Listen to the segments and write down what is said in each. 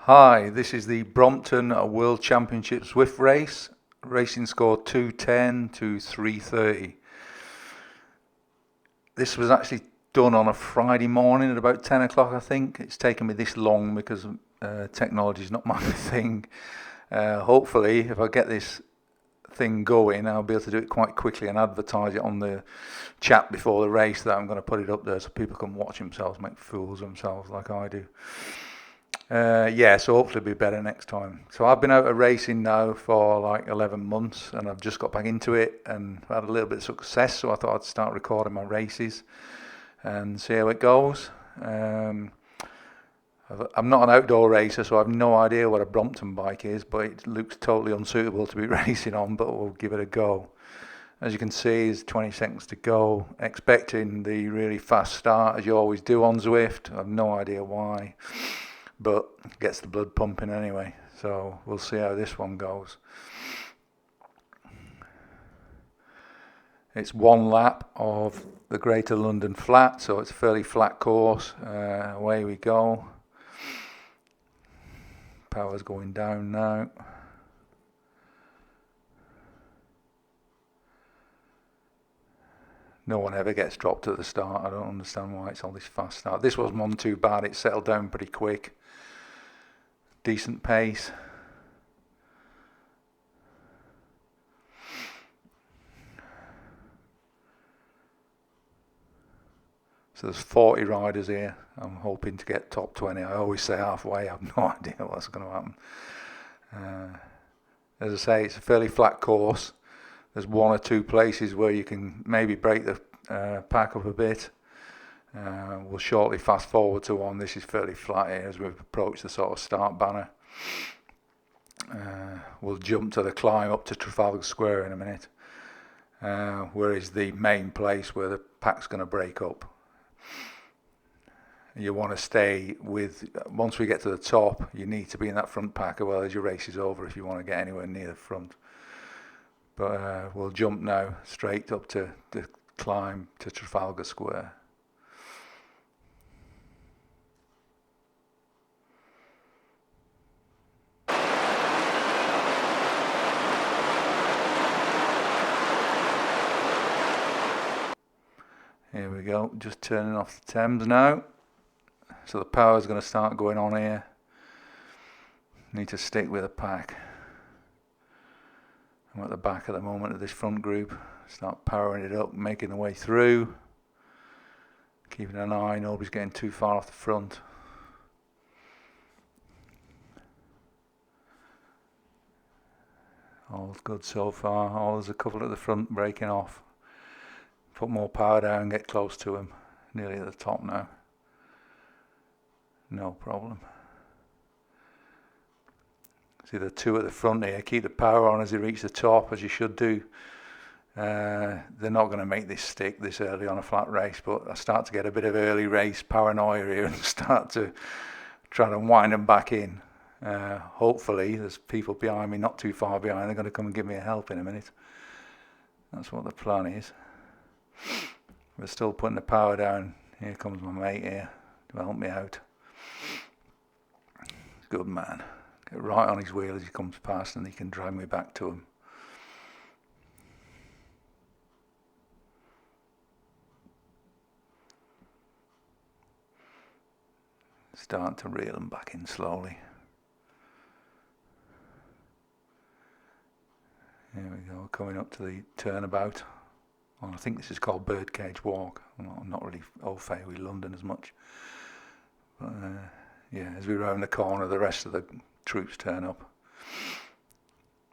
Hi, this is the Brompton World Championship Zwift race. Racing score 2:10 to 3:30. This was actually done on a Friday morning at about 10 o'clock, I think. It's taken me this long because technology is not my thing. Hopefully, if I get this thing going, I'll be able to do it quite quickly and advertise it on the chat before the race that I'm going to put it up there so people can watch themselves, make fools of themselves like I do. So hopefully it'll be better next time. So I've been out of racing now for like 11 months and I've just got back into it and had a little bit of success, so I thought I'd start recording my races and see how it goes. I'm not an outdoor racer, so I have no idea what a Brompton bike is, but it looks totally unsuitable to be racing on, but we'll give it a go. As you can see, there's 20 seconds to go, expecting the really fast start as you always do on Zwift. I have no idea why, but it gets the blood pumping anyway, so we'll see how this one goes. It's one lap of the Greater London Flat, so it's a fairly flat course. Away we go. Power's going down now. No one ever gets dropped at the start. I don't understand why it's on this fast start. This wasn't one too bad. It settled down pretty quick. Decent pace. So there's 40 riders here. I'm hoping to get top 20. I always say halfway. I have no idea what's going to happen. As I say, it's a fairly flat course. There's one or two places where you can maybe break the pack up a bit. We'll shortly fast forward to one. This is fairly flat here as we've approached the sort of start banner. We'll jump to the climb up to Trafalgar Square in a minute, where is the main place where the pack's going to break up. You want to stay with, once we get to the top, you need to be in that front pack as well as your race is over if you want to get anywhere near the front. But we'll jump now straight up to the climb to Trafalgar Square. Here we go, just turning off the Thames now. So the power's going to start going on here. Need to stick with the pack. I'm at the back at the moment of this front group. Start powering it up, making the way through. Keeping an eye, nobody's getting too far off the front. All's good so far. Oh, there's a couple at the front breaking off. Put more power down, get close to him. Nearly at the top now. No problem. See the two at the front here, keep the power on as they reach the top, as you should do. They're not going to make this stick this early on a flat race, but I start to get a bit of early race paranoia here and start to try to wind them back in. Hopefully there's people behind me, not too far behind, they're going to come and give me a help in a minute. That's what the plan is. We're still putting the power down. Here comes my mate here to help me out. Good man. Get right on his wheel as he comes past and he can drag me back to him. Starting to reel him back in slowly. Here we go, coming up to the turnabout. Well, I think this is called Birdcage Walk. I'm not really au fait with London as much. But as we round the corner, the rest of the troops turn up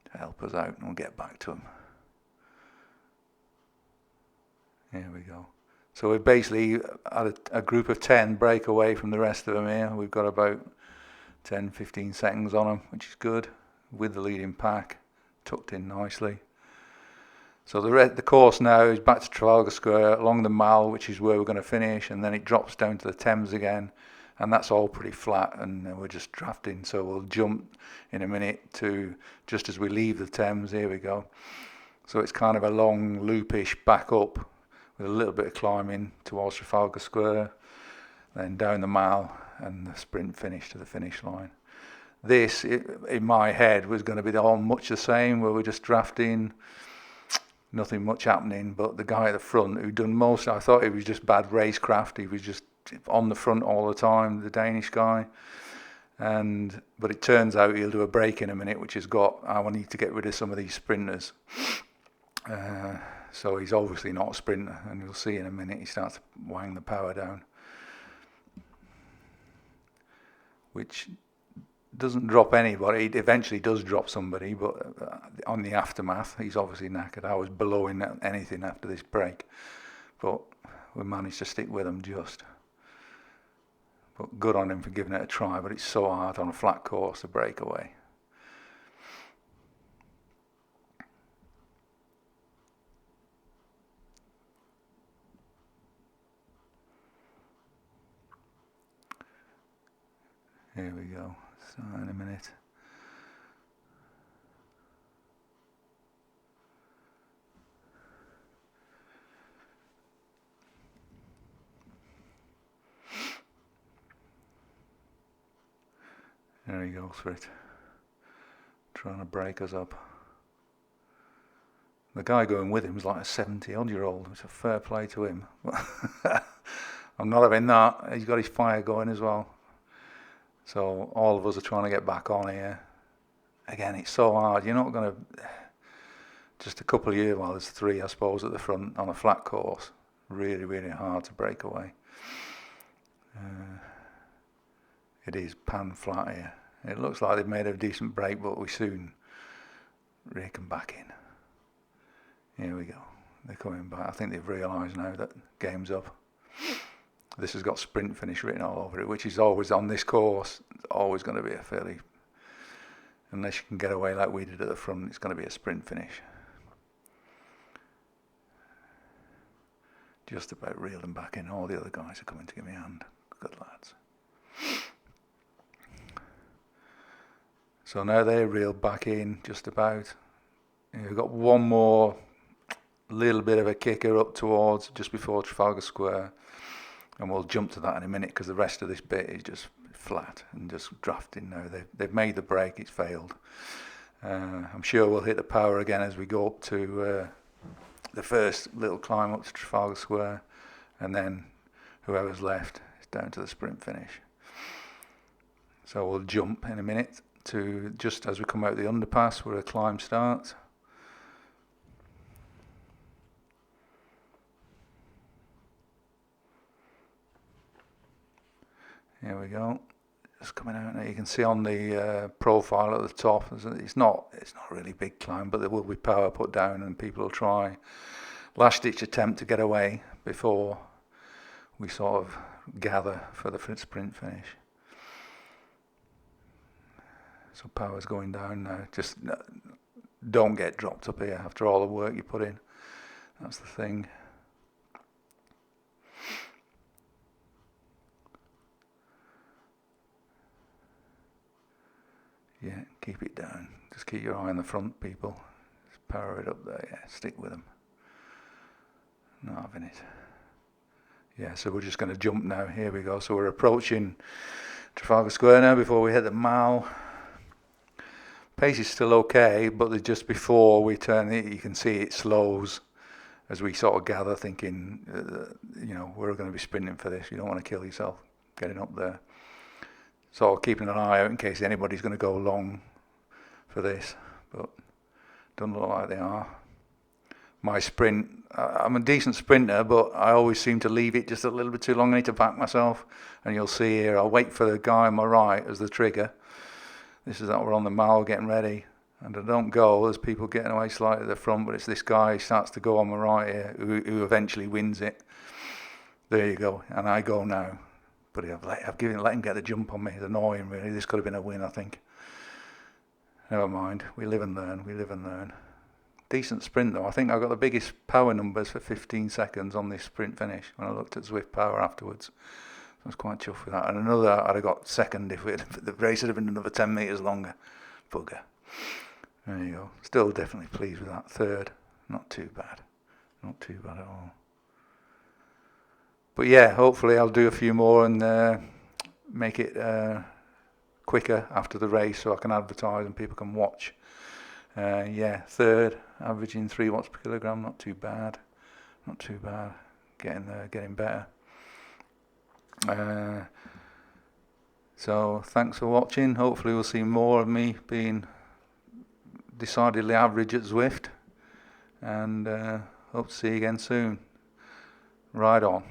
to help us out and we'll get back to them. Here we go. So we've basically had a group of 10 break away from the rest of them here. We've got about 10-15 seconds on them, which is good, with the leading pack tucked in nicely. So the course now is back to Trafalgar Square along the Mall, which is where we're going to finish, and then it drops down to the Thames again, and that's all pretty flat, and we're just drafting. So we'll jump in a minute to just as we leave the Thames. Here we go. So it's kind of a long loopish back up with a little bit of climbing towards Trafalgar Square, then down the Mall, and the sprint finish to the finish line. This, in my head, was going to be all much the same, where we're just drafting, nothing much happening. But the guy at the front who'd done most, I thought he was just bad racecraft. He was just on the front all the time, the Danish guy. But it turns out he'll do a break in a minute, which has got, I need to get rid of some of these sprinters. So he's obviously not a sprinter, and you'll see in a minute he starts to wang the power down, which doesn't drop anybody. It eventually does drop somebody, but on the aftermath, he's obviously knackered. I was below anything after this break, but we managed to stick with him just. But good on him for giving it a try, but it's so hard on a flat course to break away. Here we go. So in a minute. There he goes for it. Trying to break us up. The guy going with him is like a 70-odd-year-old. It's a fair play to him. I'm not having that. He's got his fire going as well. So all of us are trying to get back on here. Again, it's so hard. You're not going to... Just a couple of years, well, there's 3, I suppose, at the front on a flat course. Really, really hard to break away. It is pan flat here. It looks like they've made a decent break, but we soon rake them back in. Here we go. They're coming back. I think they've realised now that game's up. This has got sprint finish written all over it, which is always on this course. It's always going to be a fairly, unless you can get away like we did at the front, it's going to be a sprint finish. Just about reeled them back in. All the other guys are coming to give me a hand. Good lads. So now they're reeled back in, just about. We've got one more little bit of a kicker up towards just before Trafalgar Square. And we'll jump to that in a minute, because the rest of this bit is just flat and just drafting now. They've made the break, it's failed. I'm sure we'll hit the power again as we go up to the first little climb up to Trafalgar Square, and then whoever's left is down to the sprint finish. So we'll jump in a minute to just as we come out the underpass where the climb starts. Here we go. Just coming out now. You can see on the profile at the top, it's not really big climb, but there will be power put down, and people will try last-ditch attempt to get away before we sort of gather for the sprint finish. So power's going down now. Just don't get dropped up here after all the work you put in. That's the thing. Yeah, keep it down. Just keep your eye on the front, people. Just power it up there. Yeah, stick with them. Not having it. Yeah, so we're just going to jump now. Here we go. So we're approaching Trafalgar Square now before we hit the Mall. Pace is still okay, but just before we turn it, you can see it slows as we sort of gather, thinking, we're going to be sprinting for this. You don't want to kill yourself getting up there. So keeping an eye out in case anybody's going to go long for this, but don't look like they are. My sprint, I'm a decent sprinter, but I always seem to leave it just a little bit too long. I need to back myself, and you'll see here, I'll wait for the guy on my right as the trigger. This is that we're on the Mall getting ready, and I don't go. There's people getting away slightly at the front, but it's this guy who starts to go on my right here who eventually wins it. There you go, and I go now. But I've let him get the jump on me. It's annoying, really. This could have been a win, I think. Never mind. We live and learn. Decent sprint, though. I think I got the biggest power numbers for 15 seconds on this sprint finish when I looked at Zwift power afterwards. I was quite chuffed with that. And another, I'd have got second if the race had been another 10 metres longer. Bugger. There you go. Still definitely pleased with that. Third. Not too bad. Not too bad at all. But yeah, hopefully I'll do a few more and make it quick. quicker after the race so I can advertise and people can watch. Third, averaging 3 watts per kilogram, not too bad. Getting there, getting better. So thanks for watching. Hopefully we'll see more of me being decidedly average at Zwift, and hope to see you again soon. Ride on.